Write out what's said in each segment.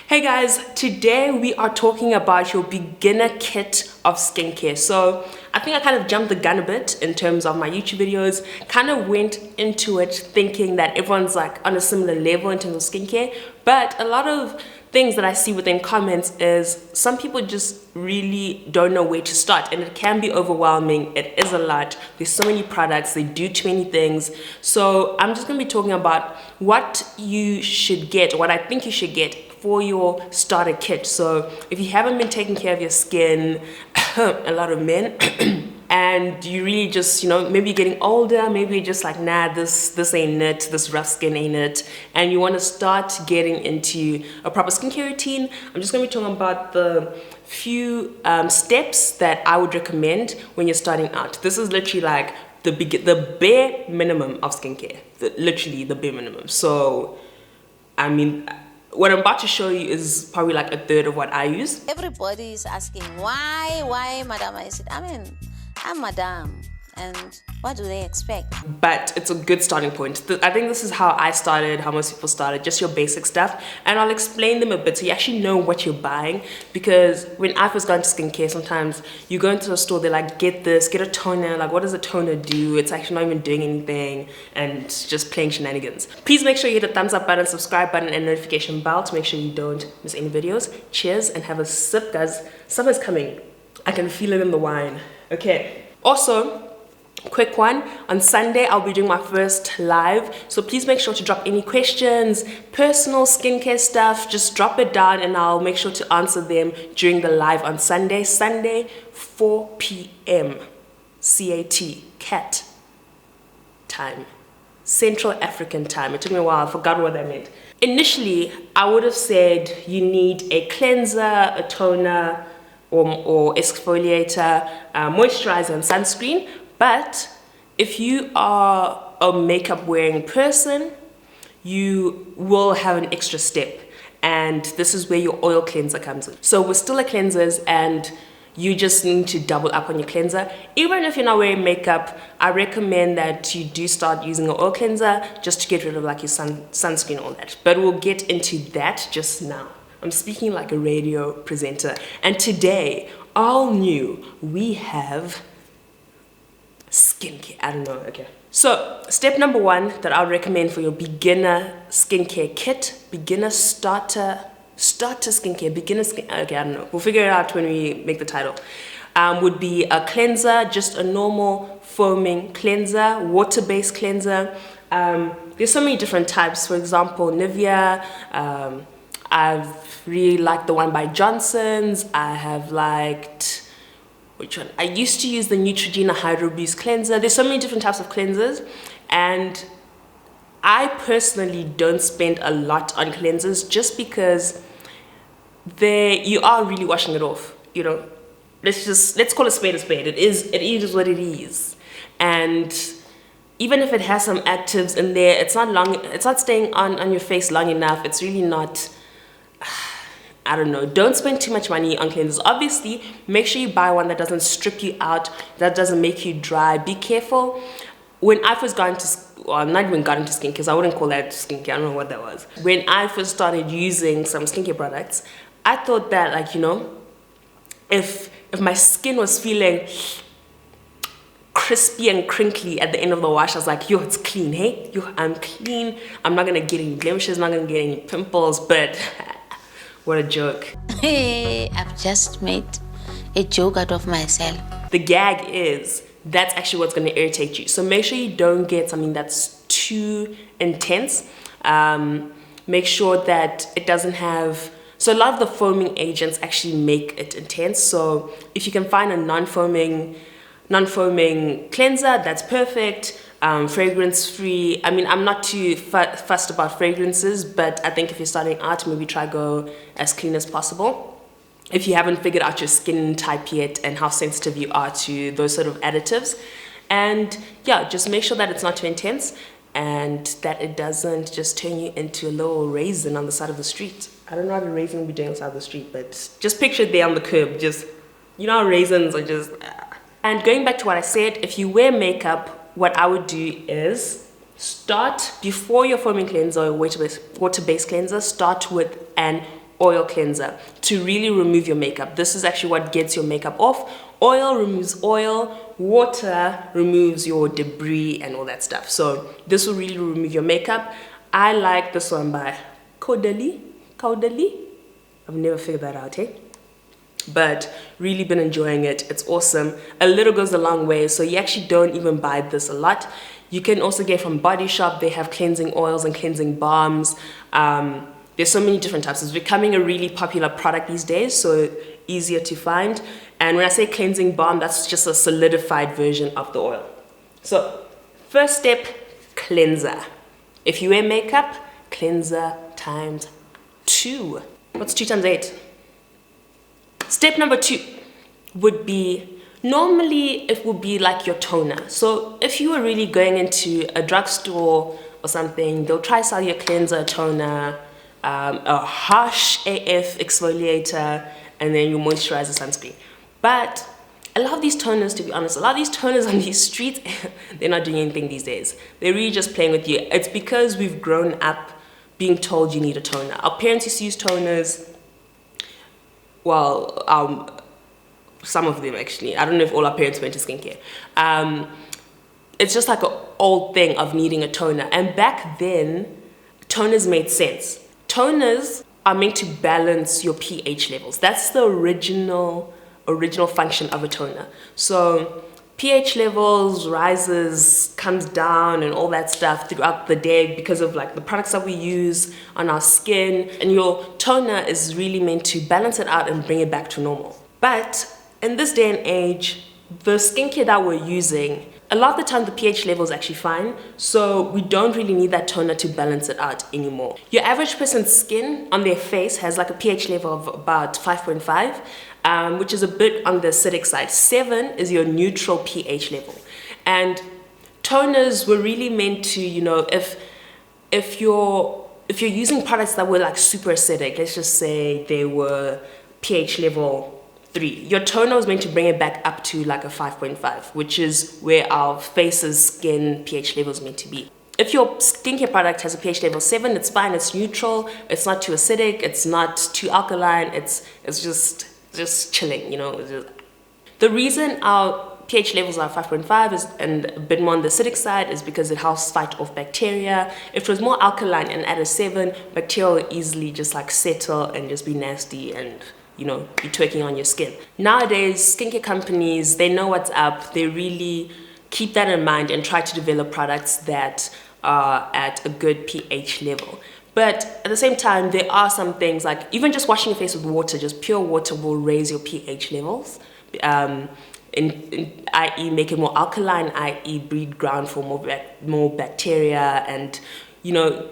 Hey guys, today we are talking about your beginner kit of skincare. So I think I kind of jumped the gun a bit in terms of my YouTube videos, kind of went into it thinking that everyone's like on a similar level in terms of skincare, but a lot of things that I see within comments is some people just really don't know where to start, and it can be overwhelming. It is a lot. There's so many products, they do too many things. So I'm just going to be talking about what you should get, what I think you should get for your starter kit. So if you haven't been taking care of your skin, a lot of men, and you really just, maybe you're getting older, maybe you're just like, nah, this ain't it, this rough skin ain't it, and you want to start getting into a proper skincare routine, I'm just going to be talking about the few steps that I would recommend when you're starting out. This is literally like the bare minimum of skincare, literally the bare minimum. So, I mean, what I'm about to show you is probably like a third of what I use. Everybody is asking, why, madam? I said, I'm madam. And what do they expect? But it's a good starting point. I think this is how I started, how most people started, just your basic stuff. And I'll explain them a bit so you actually know what you're buying. Because when I first got into skincare, sometimes you go into the store, they're like, get this, get a toner. Like, what does a toner do? It's actually not even doing anything and just playing shenanigans. Please make sure you hit the thumbs up button, subscribe button, and notification bell to make sure you don't miss any videos. Cheers and have a sip, guys. Summer's coming. I can feel it in the wine. Okay. Also, quick one, on Sunday I'll be doing my first live, so please make sure to drop any questions, personal skincare stuff, just drop it down and I'll make sure to answer them during the live on Sunday 4 p.m. CAT time, Central African time. It took me a while, I forgot what that meant. Initially I would have said you need a cleanser, a toner, or exfoliator, moisturizer, and sunscreen. But if you are a makeup wearing person, you will have an extra step, and this is where your oil cleanser comes in. So we're still at cleansers, and you just need to double up on your cleanser. Even if you're not wearing makeup, I recommend that you do start using an oil cleanser just to get rid of like your sunscreen and all that. But we'll get into that just now. I'm speaking like a radio presenter, and today, all new, we have skincare. I don't know, okay. So, step number one that I would recommend for your beginner skincare kit, beginner starter skincare, okay, I don't know. We'll figure it out when we make the title. Would be a cleanser, just a normal foaming cleanser, water-based cleanser. There's so many different types. For example, Nivea, I've really liked the one by Johnson's. I have liked, which one? I used to use the Neutrogena Hydro Boost cleanser. There's so many different types of cleansers, and I personally don't spend a lot on cleansers just because you are really washing it off. Let's call a spade a spade. It is what it is, and even if it has some actives in there, it's not staying on your face long enough. It's really not. I don't know, don't spend too much money on cleansers. Obviously, make sure you buy one that doesn't strip you out, that doesn't make you dry. Be careful. When I first got into, not even got into skincare, because I wouldn't call that skincare, I don't know what that was. When I first started using some skincare products, I thought that, like, if my skin was feeling crispy and crinkly at the end of the wash, I was like, yo, it's clean, hey? I'm clean. I'm not gonna get any blemishes, I'm not gonna get any pimples, but what a joke. Hey, I've just made a joke out of myself. The gag is, that's actually what's going to irritate you. So make sure you don't get something that's too intense. Make sure that it doesn't have, so a lot of the foaming agents actually make it intense. So if you can find a non-foaming cleanser, that's perfect. Fragrance free. I mean, I'm not too fussed about fragrances, but I think if you're starting out, maybe try go as clean as possible. If you haven't figured out your skin type yet and how sensitive you are to those sort of additives. And yeah, just make sure that it's not too intense and that it doesn't just turn you into a little raisin on the side of the street. I don't know how the raisin will be doing on the side of the street, but just picture it there on the curb. Just, how raisins are just. And going back to what I said, if you wear makeup, what I would do is start before your foaming cleanser or water-based cleanser, start with an oil cleanser to really remove your makeup. This is actually what gets your makeup off. Oil removes oil, water removes your debris and all that stuff. So this will really remove your makeup. I like this one by Caudalie. I've never figured that out, eh? But really been enjoying it. It's awesome. A little goes a long way, so you actually don't even buy this a lot. You can also get from Body Shop. They have cleansing oils and cleansing balms. There's so many different types. It's becoming a really popular product these days, so easier to find. And when I say cleansing balm, that's just a solidified version of the oil. So first step, cleanser. If you wear makeup, cleanser times 2. What's 2 times 8? Step number 2 would be, normally it would be like your toner. So if you were really going into a drugstore or something, they'll try to sell you a cleanser, toner, a harsh AF exfoliator, and then your moisturizer, sunscreen. But a lot of these toners, to be honest, a lot of these toners on these streets, they're not doing anything these days. They're really just playing with you. It's because we've grown up being told you need a toner. Our parents used to use toners. Well, some of them actually. I don't know if all our parents went to skincare. It's just like an old thing of needing a toner. And back then, toners made sense. Toners are meant to balance your pH levels. That's the original function of a toner. So pH levels rises, comes down, and all that stuff throughout the day because of like the products that we use on our skin. And your toner is really meant to balance it out and bring it back to normal. But in this day and age, the skincare that we're using, a lot of the time the pH level is actually fine, so we don't really need that toner to balance it out anymore. Your average person's skin on their face has like a pH level of about 5.5, which is a bit on the acidic side. 7 is your neutral pH level. And toners were really meant to, you know, if you're using products that were like super acidic, let's just say they were pH level 3. Your toner was meant to bring it back up to like a 5.5, which is where our face's skin pH level is meant to be. If your skincare product has a pH level 7, it's fine, it's neutral, it's not too acidic, it's not too alkaline, it's just chilling, you know. The reason our pH levels are 5.5 is, and a bit more on the acidic side, is because it helps fight off bacteria. If it was more alkaline and at a 7, bacteria will easily just like settle and just be nasty and, you know, be twerking on your skin. Nowadays, skincare companies, they know what's up. They really keep that in mind and try to develop products that are at a good pH level. But at the same time, there are some things like even just washing your face with water, just pure water will raise your pH levels, i.e. make it more alkaline, i.e. breed ground for more bacteria and, you know,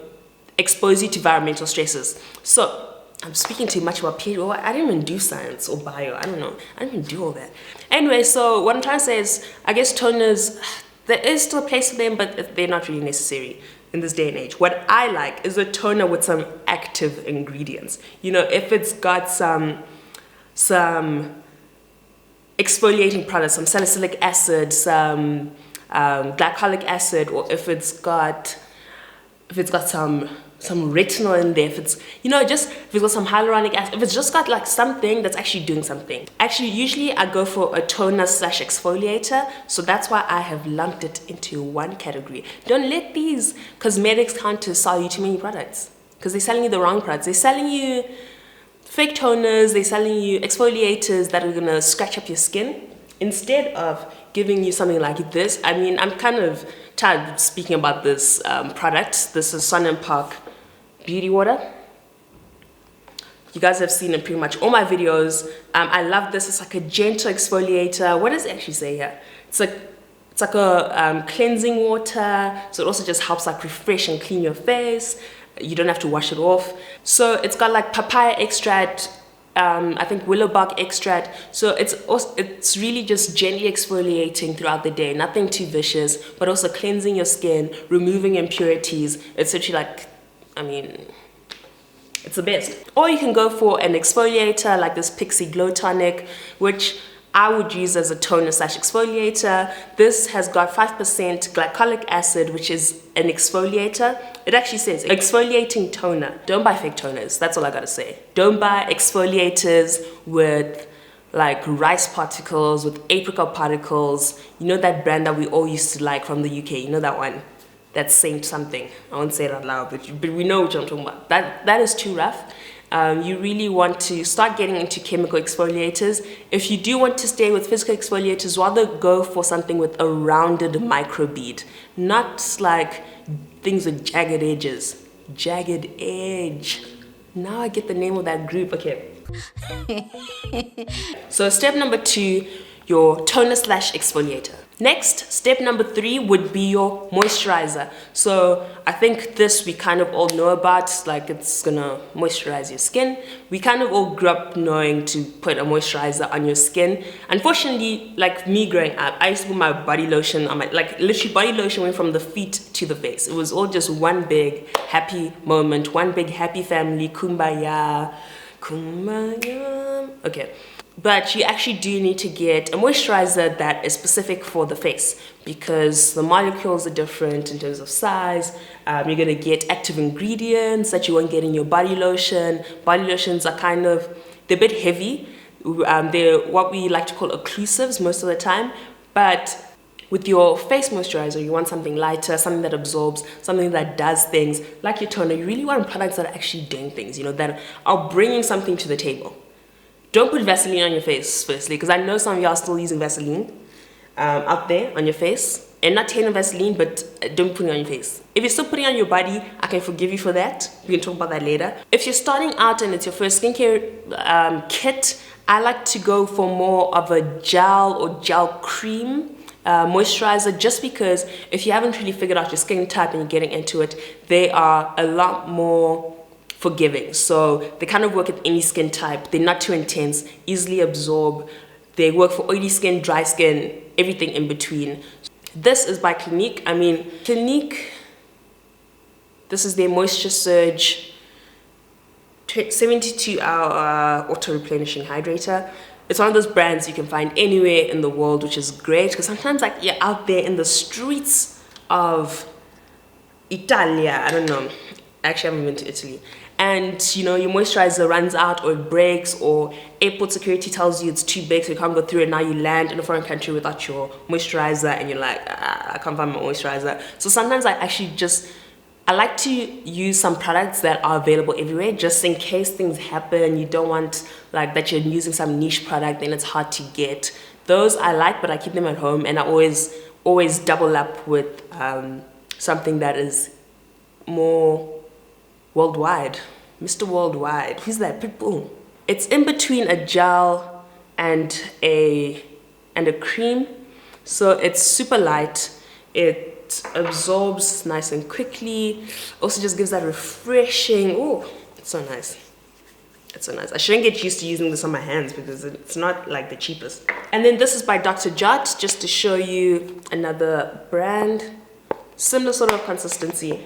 expose you to environmental stresses. So I'm speaking too much about pH. Well, I didn't even do science or bio. I don't know. I didn't even do all that. Anyway, so what I'm trying to say is, I guess toners, there is still a place for them, but they're not really necessary in this day and age. What I like is a toner with some active ingredients. You know, if it's got some exfoliating products, some salicylic acid, some glycolic acid, or if it's got some retinol in there, if it's, you know, just if it's got some hyaluronic acid, if it's just got like something that's actually doing something. Actually, usually I go for a toner / exfoliator, so that's why I have lumped it into one category. Don't let these cosmetics counters sell you too many products, because they're selling you the wrong products. They're selling you fake toners, they're selling you exfoliators that are gonna scratch up your skin, instead of giving you something like this. I mean, I'm kind of tired of speaking about this product. This is Sun & Park Beauty Water. You guys have seen in pretty much all my videos. I love this. It's like a gentle exfoliator. What does it actually say here? It's like a cleansing water. So it also just helps like refresh and clean your face. You don't have to wash it off. So it's got like papaya extract, I think willow bark extract. So it's really just gently exfoliating throughout the day. Nothing too vicious, but also cleansing your skin, removing impurities. It's actually like, I mean, it's the best. Or you can go for an exfoliator like this Pixie Glow Tonic, which I would use as a toner slash exfoliator. This has got 5% glycolic acid, which is an exfoliator. It actually says exfoliating toner. Don't buy fake toners. That's all I gotta say. Don't buy exfoliators with like rice particles, with apricot particles. You know that brand that we all used to like from the UK? You know that one? That's Saint something. I won't say it out loud, but we know what I'm talking about. That is too rough. You really want to start getting into chemical exfoliators. If you do want to stay with physical exfoliators, rather go for something with a rounded microbead, not like things with jagged edges. Jagged edge. Now I get the name of that group. Okay. So step number 2, your toner slash exfoliator. Next, step number 3 would be your moisturizer. So I think this we kind of all know about, like it's gonna moisturize your skin. We kind of all grew up knowing to put a moisturizer on your skin. Unfortunately, like me growing up, I used to put my body lotion on my, like literally body lotion went from the feet to the face. It was all just one big happy moment, one big happy family, kumbaya, kumbaya. Okay. But you actually do need to get a moisturizer that is specific for the face, because the molecules are different in terms of size. You're going to get active ingredients that you won't get in your body lotion. Body lotions are kind of, they're a bit heavy. They're what we like to call occlusives most of the time. But with your face moisturizer, you want something lighter, something that absorbs, something that does things. Like your toner, you really want products that are actually doing things, you know, that are bringing something to the table. Don't put Vaseline on your face, firstly, because I know some of y'all are still using Vaseline out there on your face. And not taking Vaseline, but don't put it on your face. If you're still putting it on your body, I can forgive you for that. We can talk about that later. If you're starting out and it's your first skincare kit, I like to go for more of a gel or gel cream moisturizer, just because if you haven't really figured out your skin type and you're getting into it, they are a lot more forgiving. So they kind of work with any skin type. They're not too intense, easily absorb. They work for oily skin, dry skin, everything in between. This is by Clinique. I mean, Clinique, this is their Moisture Surge 72-hour auto-replenishing hydrator. It's one of those brands you can find anywhere in the world, which is great, because sometimes like you're out there in the streets of Italia, I don't know, actually I haven't been to Italy, and you know your moisturizer runs out or it breaks, or airport security tells you it's too big so you can't go through it. Now you land in a foreign country without your moisturizer and you're like, I can't find my moisturizer. So sometimes I like to use some products that are available everywhere, just in case things happen. You don't want like that you're using some niche product and it's hard to get. Those I like, but I keep them at home, and I always double up with something that is more worldwide. Mr. Worldwide. Who's that? Pitbull. It's in between a gel and a cream. So it's super light. It absorbs nice and quickly. Also just gives that refreshing. Oh, it's so nice. It's so nice. I shouldn't get used to using this on my hands because it's not like the cheapest. And then this is by Dr. Jart, just to show you another brand. Similar sort of consistency,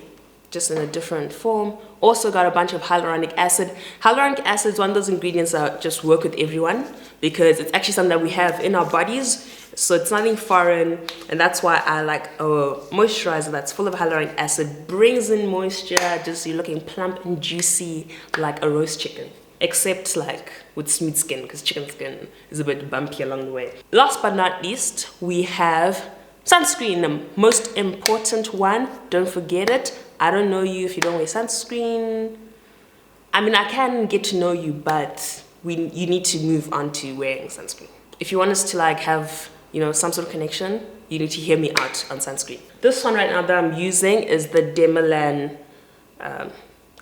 just in a different form. Also got a bunch of hyaluronic acid. Hyaluronic acid is one of those ingredients that just work with everyone, because it's actually something that we have in our bodies, so it's nothing foreign, and that's why I like a moisturizer that's full of hyaluronic acid. Brings in moisture, just you're looking plump and juicy like a roast chicken, except like with smooth skin, because chicken skin is a bit bumpy along the way. Last but not least, we have sunscreen, the most important one. Don't forget it. I don't know you if you don't wear sunscreen. I mean, I can get to know you, but you need to move on to wearing sunscreen. If you want us to like have, you know, some sort of connection, you need to hear me out on sunscreen. This one right now that I'm using is the Demilan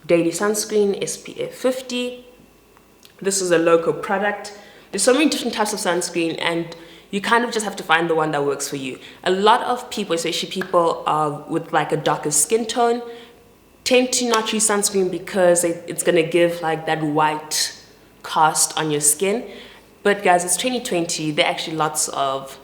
Daily Sunscreen SPF 50. This is a local product. There's so many different types of sunscreen, and you kind of just have to find the one that works for you. A lot of people, especially people with like a darker skin tone, tend to not use sunscreen because it's gonna give like that white cast on your skin. But guys, it's 2020. There are actually lots of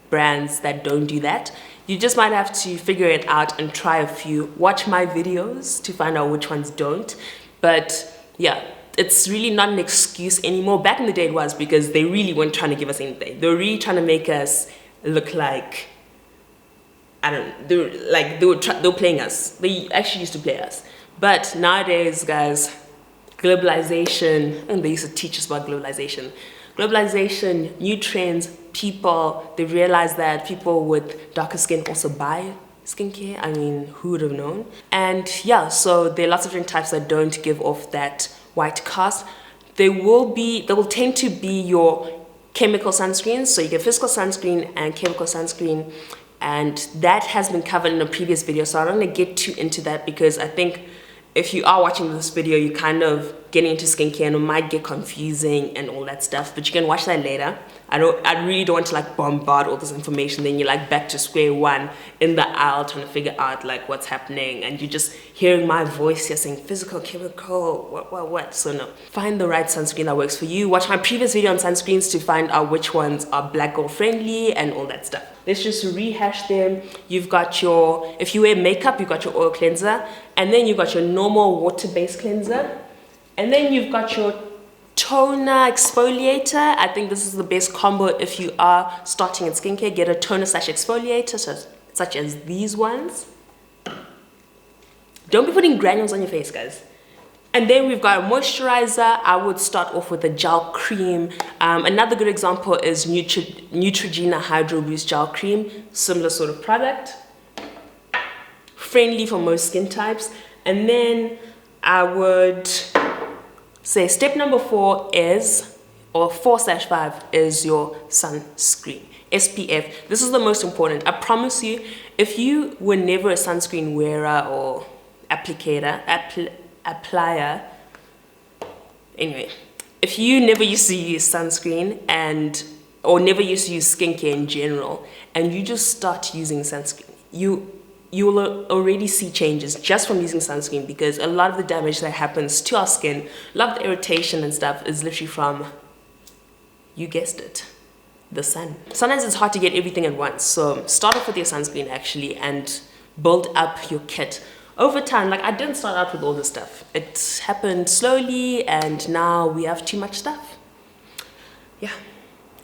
brands that don't do that. You just might have to figure it out and try a few. Watch my videos to find out which ones don't. But yeah, it's really not an excuse anymore. Back in the day it was, because they really weren't trying to give us anything. They were really trying to make us look like, I don't know, they were playing us. They actually used to play us. But nowadays, guys, globalization, and they used to teach us about globalization. Globalization, new trends, people, they realize that people with darker skin also buy skincare. I mean, who would have known? And yeah, so there are lots of different types that don't give off that white cast. They will tend to be your chemical sunscreens. So you get physical sunscreen and chemical sunscreen, and that has been covered in a previous video, so I don't want to get too into that, because I think if you are watching this video, you're kind of getting into skincare and it might get confusing and all that stuff, but you can watch that later. I really don't want to like bombard all this information, then you're like back to square one in the aisle trying to figure out like what's happening, and you're just hearing my voice here saying physical, chemical, what. So no, find the right sunscreen that works for you. Watch my previous video on sunscreens to find out which ones are black girl friendly and all that stuff. Let's just rehash them. You've got your, if you wear makeup, you've got your oil cleanser, and then you've got your normal water-based cleanser, and then you've got your toner exfoliator. I think this is the best combo if you are starting in skincare. Get a toner / exfoliator, such as these ones. Don't be putting granules on your face, guys. And then we've got a moisturizer. I would start off with a gel cream. Another good example is Neutrogena Hydro Boost Gel Cream. Similar sort of product. Friendly for most skin types. And then I would say step number 4 is, or 4/5 is your sunscreen. SPF. This is the most important. I promise you, if you were never a sunscreen wearer or applier, anyway, if you never used to use sunscreen or never used to use skincare in general, and you just start using sunscreen, you will already see changes just from using sunscreen, because a lot of the damage that happens to our skin, a lot of the irritation and stuff is literally from, you guessed it, the sun. Sometimes it's hard to get everything at once, so start off with your sunscreen actually and build up your kit. Over time, like I didn't start out with all this stuff. It happened slowly and now we have too much stuff. Yeah.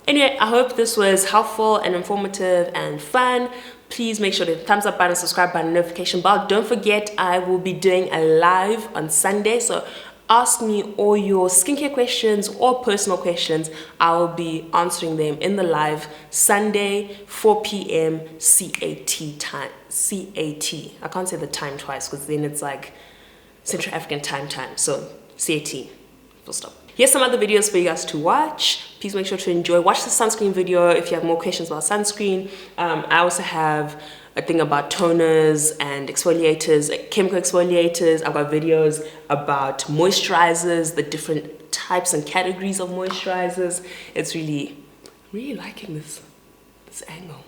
Anyway, I hope this was helpful and informative and fun. Please make sure to hit the thumbs up button, subscribe button, notification bell. Don't forget, I will be doing a live on Sunday. So ask me all your skincare questions or personal questions. I will be answering them in the live Sunday, 4 p.m. CAT time. CAT. I can't say the time twice because then it's like Central African time. So CAT. Full stop. Here's some other videos for you guys to watch. Please make sure to enjoy. Watch the sunscreen video if you have more questions about sunscreen. I also have a thing about toners and exfoliators, chemical exfoliators. I've got videos about moisturizers, the different types and categories of moisturizers. It's really liking this angle.